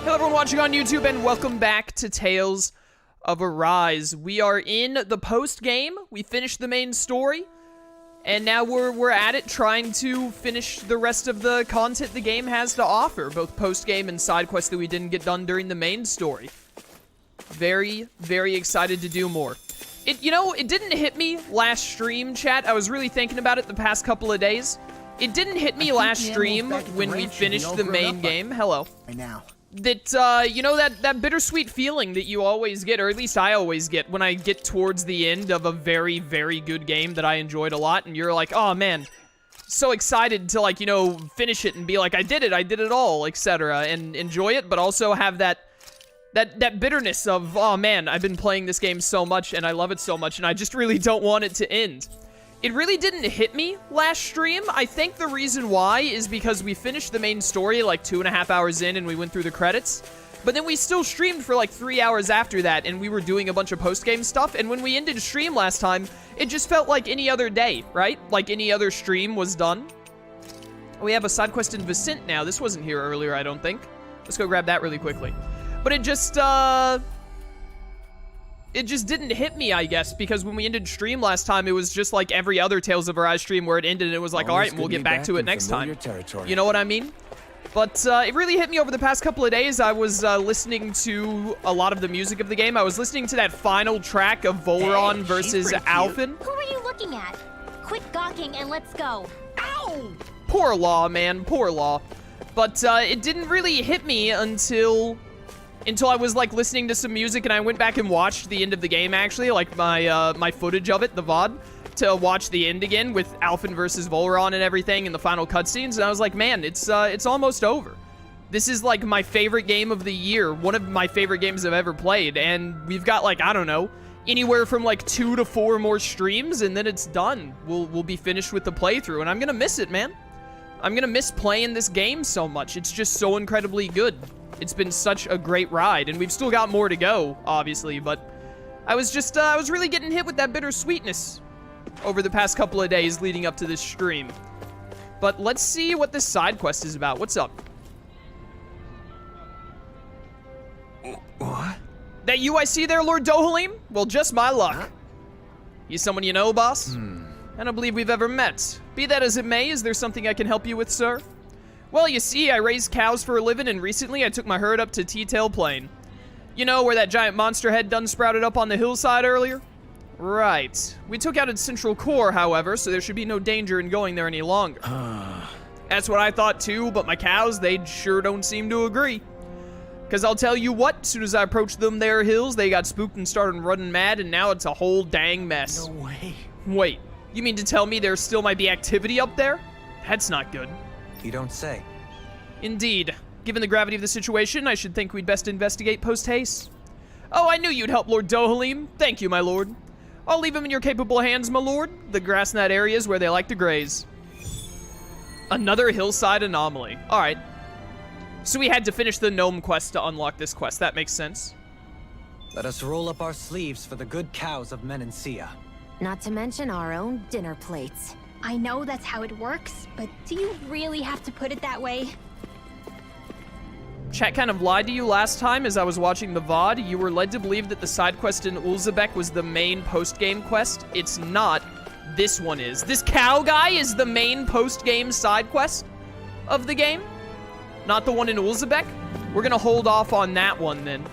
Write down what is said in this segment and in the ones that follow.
Hello everyone watching on YouTube and welcome back to Tales of Arise. We are in the post-game. We finished the main story. And now we're at it trying to finish the rest of the content the game has to offer. Both post-game and side quests that we didn't get done during the main story. Very, very excited to do more. It didn't hit me last stream, chat. I was really thinking about it the past couple of days. It didn't hit me last stream when we finished the main game. Hello. Right now. That, you know, that bittersweet feeling that you always get, or at least I always get, when I get towards the end of a very, very good game that I enjoyed a lot, and you're like, oh man, so excited to, like, you know, finish it and be like, I did it all, etc., and enjoy it, but also have that bitterness of, oh man, I've been playing this game so much, and I love it so much, and I just really don't want it to end. It really didn't hit me last stream. I think the reason why is because we finished the main story like 2.5 hours in and we went through the credits. But then we still streamed for like 3 hours after that and we were doing a bunch of post-game stuff. And when we ended stream last time, it just felt like any other day, right? Like any other stream was done. We have a side quest in Vicent now. This wasn't here earlier, I don't think. Let's go grab that really quickly. But it just didn't hit me, I guess, because when we ended stream last time, it was just like every other Tales of Arise stream where it ended and it was like, all right, we'll get back to it next time. You know what I mean? But it really hit me over the past couple of days. I was listening to a lot of the music of the game. I was listening to that final track of Volron versus Alphen. Who are you looking at? Quit gawking and let's go. Ow! Poor Law, man. Poor Law. But it didn't really hit me until I was, like, listening to some music, and I went back and watched the end of the game, actually, like, my footage of it, the VOD, to watch the end again with Alphen versus Volron and everything, and the final cutscenes, and I was like, man, it's almost over. This is, like, my favorite game of the year, one of my favorite games I've ever played, and we've got, like, I don't know, anywhere from, like, 2 to 4 more streams, and then it's done. We'll be finished with the playthrough, and I'm gonna miss it, man. I'm gonna miss playing this game so much. It's just so incredibly good. It's been such a great ride, and we've still got more to go, obviously, but I was just, I was really getting hit with that bittersweetness over the past couple of days leading up to this stream. But let's see what this side quest is about. What's up? What? That you I see there, Lord Dohalim? Well, just my luck. Huh? He's someone you know, boss? I don't believe we've ever met. Be that as it may, is there something I can help you with, sir? Well, you see, I raise cows for a living, and recently I took my herd up to T-Tail Plain. You know, where that giant monster head done sprouted up on the hillside earlier? Right. We took out its central core, however, so there should be no danger in going there any longer. That's what I thought too, but my cows, they sure don't seem to agree. Because I'll tell you what, as soon as I approached them there hills, they got spooked and started running mad, and now it's a whole dang mess. No way. Wait, you mean to tell me there still might be activity up there? That's not good. You don't say. Indeed. Given the gravity of the situation, I should think we'd best investigate post-haste. Oh, I knew you'd help, Lord Dohalim. Thank you, my lord. I'll leave him in your capable hands, my lord. The grass in that area is where they like to graze. Another hillside anomaly. All right. So we had to finish the gnome quest to unlock this quest. That makes sense. Let us roll up our sleeves for the good cows of Menancia. Not to mention our own dinner plates. I know that's how it works, but do you really have to put it that way? Chat kind of lied to you last time as I was watching the VOD. You were led to believe that the side quest in Ulzebek was the main post-game quest. It's not. This one is. This cow guy is the main post-game side quest of the game. Not the one in Ulzebek. We're gonna hold off on that one then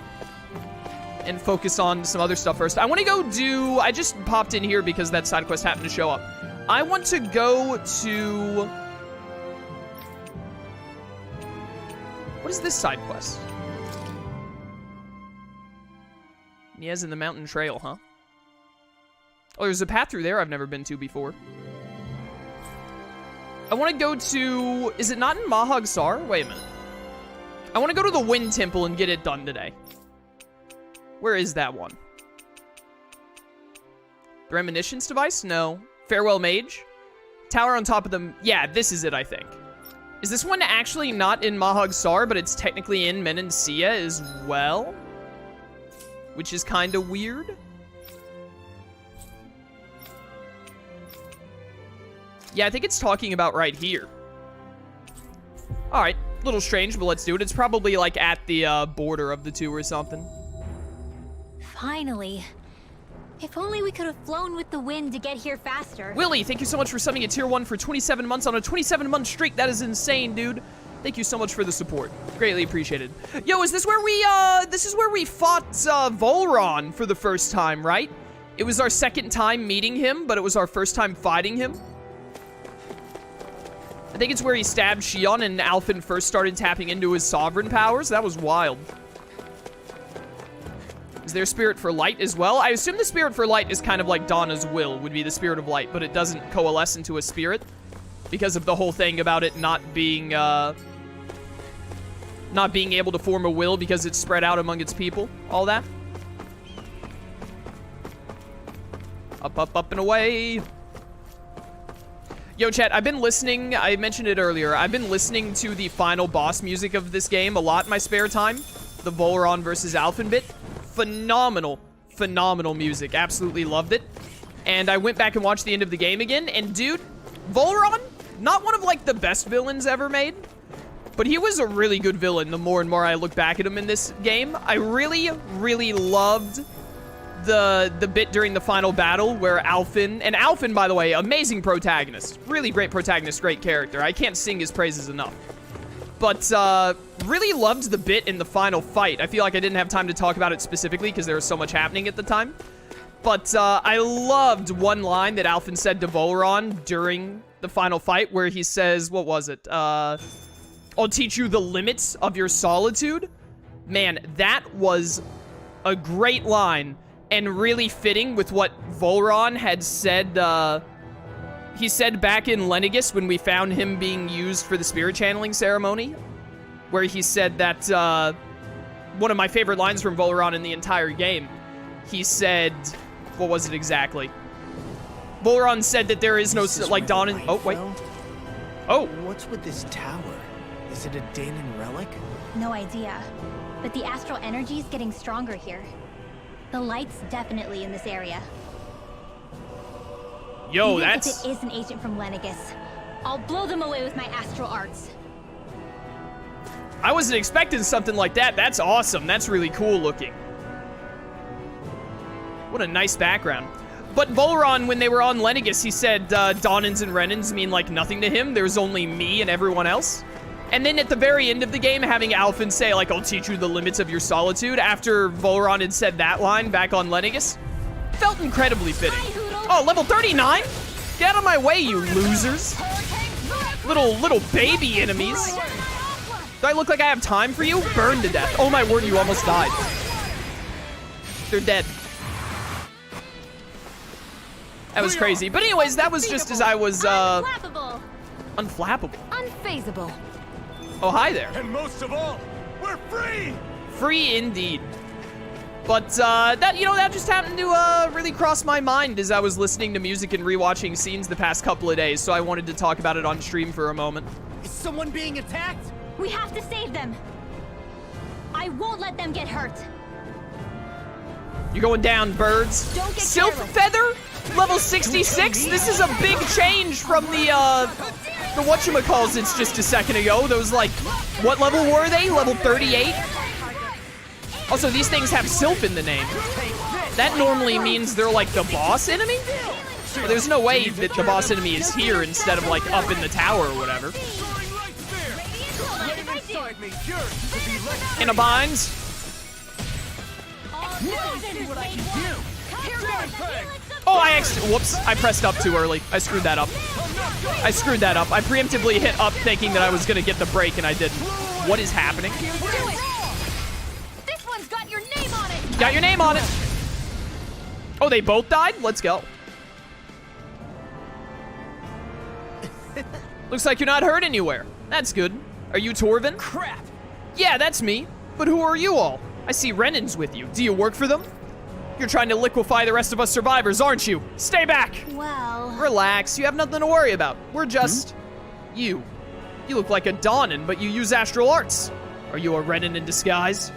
and focus on some other stuff first. I want to go do... I just popped in here because that side quest happened to show up. I want to go to... What is this side quest? Yes, in the mountain trail, huh? Oh, there's a path through there I've never been to before. I want to go to... Is it not in Mahag Sar? Wait a minute. I want to go to the Wind Temple and get it done today. Where is that one? The Reminiscence Device? No. Farewell Mage? Tower on top of them. Yeah, this is it, I think. Is this one actually not in Mahag Sar, but it's technically in Menancia as well? Which is kind of weird. Yeah, I think it's talking about right here. Alright, Little strange, but let's do it. It's probably like at the border of the two or something. Finally. If only we could have flown with the wind to get here faster. Willie, thank you so much for subbing a tier 1 for 27 months on a 27-month streak. That is insane, dude. Thank you so much for the support. Greatly appreciated. Yo, is this where we fought Volron for the first time, right? It was our second time meeting him, but it was our first time fighting him. I think it's where he stabbed Shion and Alphen first started tapping into his sovereign powers. That was wild. Is there a spirit for light as well? I assume the spirit for light is kind of like Dahna's will, would be the spirit of light, but it doesn't coalesce into a spirit because of the whole thing about it not being able to form a will because it's spread out among its people. All that. Up, up, up, and away. Yo, chat, I've been listening, I mentioned it earlier, I've been listening to the final boss music of this game a lot in my spare time. The Volron versus Alphen bit. Phenomenal, phenomenal music. Absolutely loved it. And I went back and watched the end of the game again, and dude, Volron, not one of, like, the best villains ever made, but he was a really good villain the more and more I look back at him in this game. I really, really loved the bit during the final battle where Alphen, and Alphen, by the way, amazing protagonist. Really great protagonist, great character. I can't sing his praises enough. But, really loved the bit in the final fight. I feel like I didn't have time to talk about it specifically because there was so much happening at the time. But, I loved one line that Alphen said to Volron during the final fight where he says, what was it? I'll teach you the limits of your solitude. Man, that was a great line and really fitting with what Volron had said, he said back in Lenegis when we found him being used for the spirit channeling ceremony, where he said that, one of my favorite lines from Volron in the entire game, he said, what was it exactly? Volron said that there is no, like, Dawn and, oh, wait. Oh. What's with this tower? Is it a Dahnan relic? No idea. But the astral energy is getting stronger here. The light's definitely in this area. Yo, Even that's... if it is an agent from Lenegis, I'll blow them away with my astral arts. I wasn't expecting something like that. That's awesome. That's really cool looking. What a nice background. But Volron, when they were on Lenegis, he said Dahnans and Renans mean like nothing to him. There's only me and everyone else. And then at the very end of the game, having Alphen say, like, I'll teach you the limits of your solitude after Volron had said that line back on Lenegis, felt incredibly fitting. Oh, level 39? Get out of my way, you losers. Little baby enemies. Do I look like I have time for you? Burn to death. Oh my word, you almost died. They're dead. That was crazy. But anyways, that was just as I was, Unflappable. unflappable. Unfazable. Oh, hi there. And most of all, we're free! Free indeed. But, that just happened to, really cross my mind as I was listening to music and rewatching scenes the past couple of days, so I wanted to talk about it on stream for a moment. Is someone being attacked? We have to save them. I won't let them get hurt. You're going down, birds. Don't get Sylph careless. Feather? Level 66? This is a big change from the whatchamacallits just a second ago. Those, like, what level were they? Level 38? Also, these things have Sylph in the name. That normally means they're, like, the boss enemy? Well, there's no way that the boss enemy is here instead of, like, up in the tower or whatever. In a bind. Oh, whoops, I pressed up too early. I screwed that up. I preemptively hit up thinking that I was gonna get the break and I didn't. What is happening? This one's got your name on it. Got your name on it. Oh, they both died? Let's go. Looks like you're not hurt anywhere. That's good. Are you Torvin? Crap! Yeah, that's me. But who are you all? I see Renan's with you. Do you work for them? You're trying to liquefy the rest of us survivors, aren't you? Stay back! Well, Relax, you have nothing to worry about. We're just... you. You look like a Dahnan, but you use astral arts. Are you a Renan in disguise?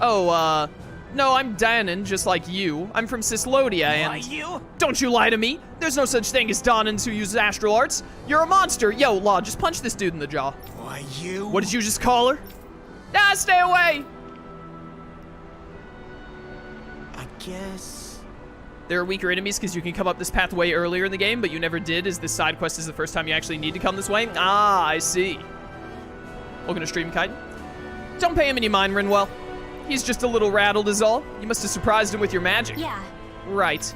Oh, No, I'm Danon, just like you. I'm from Cislodia, Why and... you? Don't you lie to me! There's no such thing as Donans who use astral arts! You're a monster! Yo, Law, just punch this dude in the jaw. Why you? What did you just call her? Ah, stay away! I guess... There are weaker enemies because you can come up this path way earlier in the game, but you never did, as this side quest is the first time you actually need to come this way. Ah, I see. Welcome to Stream Kite. Don't pay him any mind, Rinwell. He's just a little rattled is all. You must have surprised him with your magic. Yeah. Right.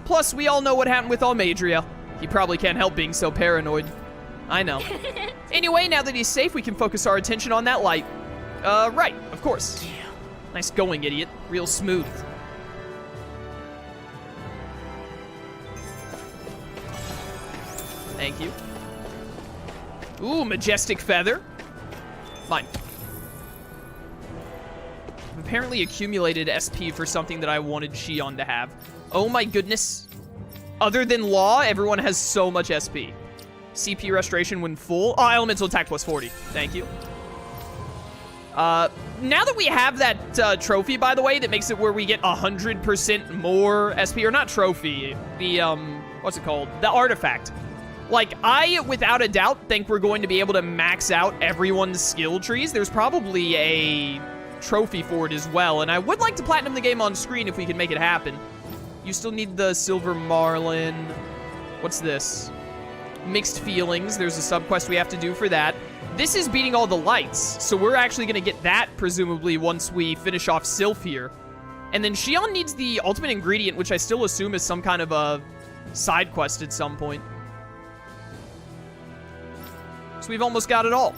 Plus, we all know what happened with Almadria. He probably can't help being so paranoid. I know. Anyway, now that he's safe, we can focus our attention on that light. Right, of course. Nice going, idiot. Real smooth. Thank you. Ooh, majestic feather. Fine. I've apparently accumulated SP for something that I wanted Shion to have. Oh my goodness. Other than Law, everyone has so much SP. CP restoration when full. Oh, elemental attack plus 40. Thank you. Now that we have that trophy, by the way, that makes it where we get 100% more SP, or not trophy, the, what's it called? The artifact. Like, I, without a doubt, think we're going to be able to max out everyone's skill trees. There's probably a trophy for it as well, and I would like to platinum the game on screen if we can make it happen. You still need the Silver Marlin. What's this? Mixed Feelings. There's a sub-quest we have to do for that. This is beating all the lights, so we're actually going to get that, presumably, once we finish off Sylph here. And then Shion needs the ultimate ingredient, which I still assume is some kind of a side quest at some point. So we've almost got it all.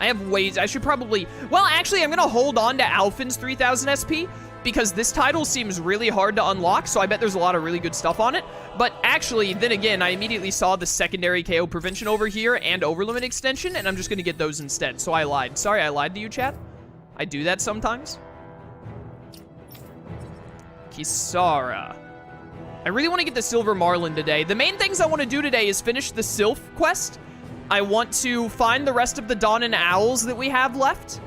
I have ways. I should probably... Well, actually, I'm going to hold on to Alphin's 3000 SP because this title seems really hard to unlock, so I bet there's a lot of really good stuff on it. But actually, then again, I immediately saw the secondary KO prevention over here and overlimit extension, and I'm just going to get those instead. So I lied. Sorry, I lied to you, chat. I do that sometimes. Kisara. I really want to get the Silver Marlin today. The main things I want to do today is finish the Sylph quest. I want to find the rest of the Dawn and Owls that we have left.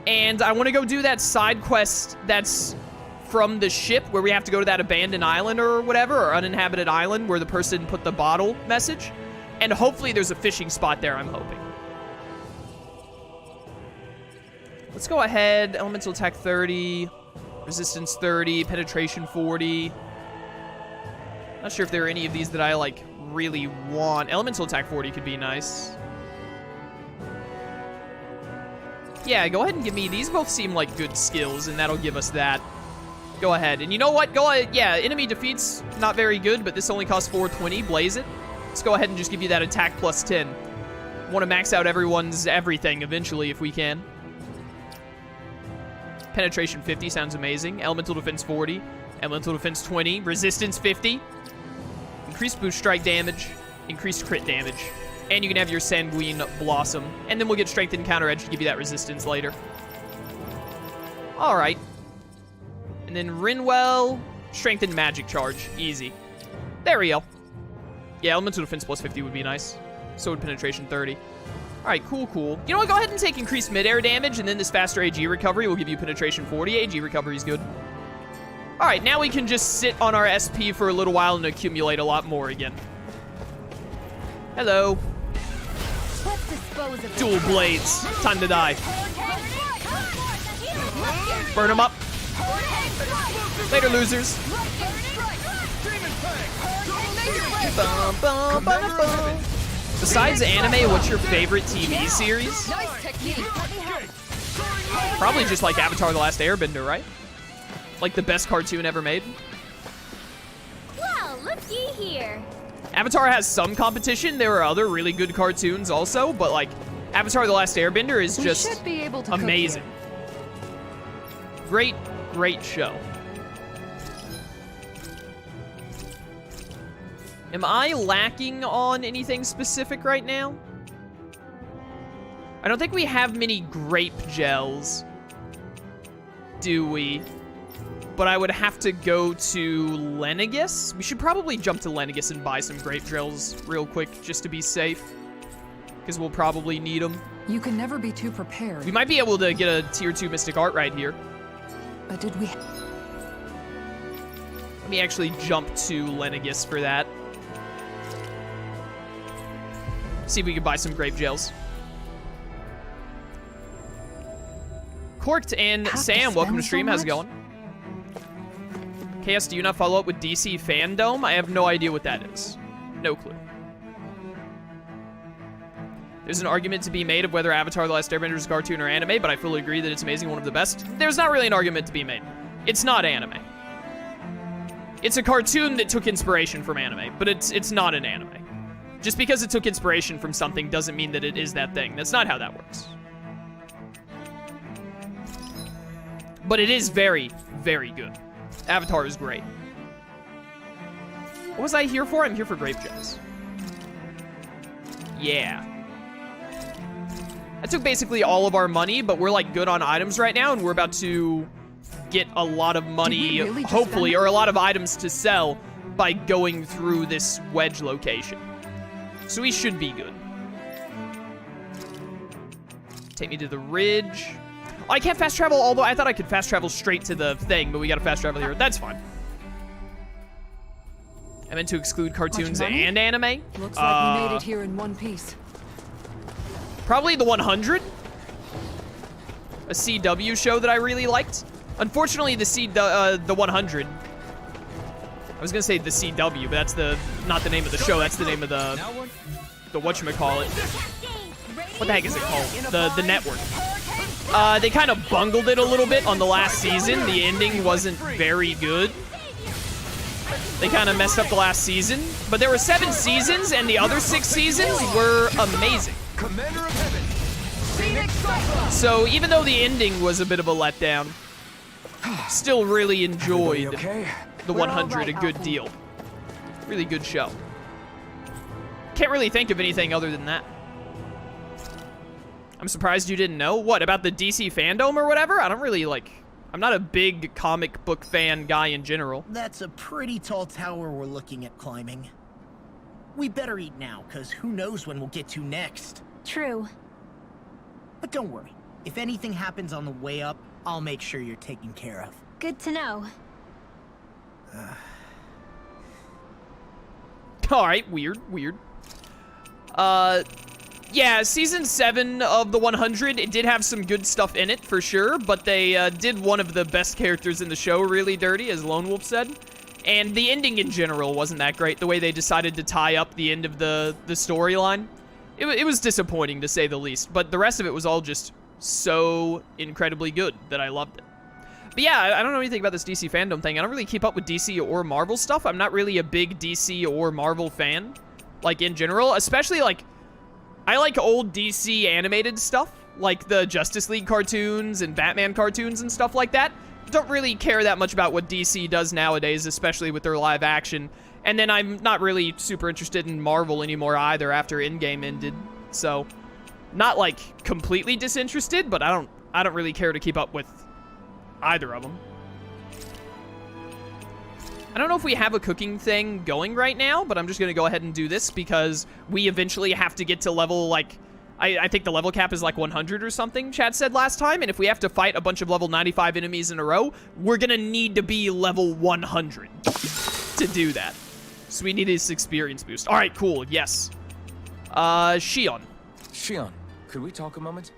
And I want to go do that side quest that's from the ship where we have to go to that abandoned island or whatever, or uninhabited island where the person put the bottle message. And hopefully there's a fishing spot there, I'm hoping. Let's go ahead. Elemental attack 30, resistance 30, penetration 40. Not sure if there are any of these that I, like, really want. Elemental attack 40 could be nice. Yeah, go ahead and give me... These both seem like good skills, and that'll give us that. Go ahead. And you know what? Go ahead. Yeah, enemy defeat's not very good, but this only costs 420. Blaze it. Let's go ahead and just give you that attack plus 10. Want to max out everyone's everything eventually if we can. Penetration 50 sounds amazing. Elemental defense 40. Elemental defense 20. Resistance 50. Increased boost strike damage, increased crit damage, and you can have your Sanguine Blossom, and then we'll get Strength and Counter Edge to give you that resistance later. All right. And then Rinwell, Strength and Magic Charge, easy. There we go. Yeah, Elemental Defense plus 50 would be nice. So would Penetration 30. All right, cool, cool. You know what, go ahead and take increased mid-air damage, and then this faster AG recovery will give you Penetration 40. AG recovery is good. All right, now we can just sit on our SP for a little while and accumulate a lot more again. Hello. Let's dispose of Dual blades. Time to die. Burn them up. Later, losers. Besides anime, what's your favorite TV series? Probably just like Avatar: The Last Airbender, right? Like the best cartoon ever made. Well, looky here. Avatar has some competition. There are other really good cartoons also, but like Avatar: The Last Airbender is just amazing. Great, great show. Am I lacking on anything specific right now? I don't think we have many grape gels, do we? But I would have to go to Lenegis. We should probably jump to Lenegis and buy some grape gels real quick just to be safe, because we'll probably need them. You can never be too prepared. We might be able to get a tier 2 Mystic Art right here. But did we... Let me actually jump to Lenegis for that. See if we can buy some grape gels. Corked and Have to Sam, welcome to spend stream. so How's it much? going? KS, do you not follow up with DC Fandom? I have no idea what that is. No clue. There's an argument to be made of whether Avatar: The Last Airbender is a cartoon or anime, but I fully agree that it's amazing, one of the best. There's not really an argument to be made. It's not anime. It's a cartoon that took inspiration from anime, but it's not an anime. Just because it took inspiration from something doesn't mean that it is that thing. That's not how that works. But it is very, very good. Avatar is great. What was I here for? I'm here for grape gems. Yeah. I took basically all of our money, but we're like good on items right now, and we're about to get a lot of money, really just hopefully, spend- or a lot of items to sell by going through this wedge location. So we should be good. Take me to the ridge. Oh, I can't fast travel, although I thought I could fast travel straight to the thing, but we gotta fast travel here. That's fine. I meant to exclude cartoons money? and anime. Looks like we made it here in one piece. Probably the 100. A CW show that I really liked. Unfortunately, the 100. I was gonna say the CW, but that's not the name of the show. That's the name of the whatchamacallit. What the heck is it called? The network. They kind of bungled it a little bit on the last season. The ending wasn't very good. They kind of messed up the last season. But there were 7 seasons, and the other 6 seasons were amazing. Commander of Heaven. So even though the ending was a bit of a letdown, still really enjoyed Okay. the 100 a good deal. Really good show. Can't really think of anything other than that. I'm surprised you didn't know. What, about the DC Fandom or whatever? I don't really, I'm not a big comic book fan guy in general. That's a pretty tall tower we're looking at climbing. We better eat now, because who knows when we'll get to next. True. But don't worry. If anything happens on the way up, I'll make sure you're taken care of. Good to know. Alright, weird. Yeah, Season 7 of the 100, it did have some good stuff in it, for sure, but they did one of the best characters in the show really dirty, as Lone Wolf said. And the ending in general wasn't that great, the way they decided to tie up the end of the storyline. It was disappointing, to say the least, but the rest of it was all just so incredibly good that I loved it. But yeah, I don't know anything about this DC Fandom thing. I don't really keep up with DC or Marvel stuff. I'm not really a big DC or Marvel fan, in general, especially, I like old DC animated stuff, like the Justice League cartoons and Batman cartoons and stuff like that. Don't really care that much about what DC does nowadays, especially with their live action. And then I'm not really super interested in Marvel anymore either after Endgame ended. So, not completely disinterested, but I don't really care to keep up with either of them. I don't know if we have a cooking thing going right now, but I'm just going to go ahead and do this because we eventually have to get to level, I think the level cap is 100 or something, Chad said last time, and if we have to fight a bunch of level 95 enemies in a row, we're going to need to be level 100 to do that. So we need this experience boost. All right, cool, yes. Shion. Shion, could we talk a moment?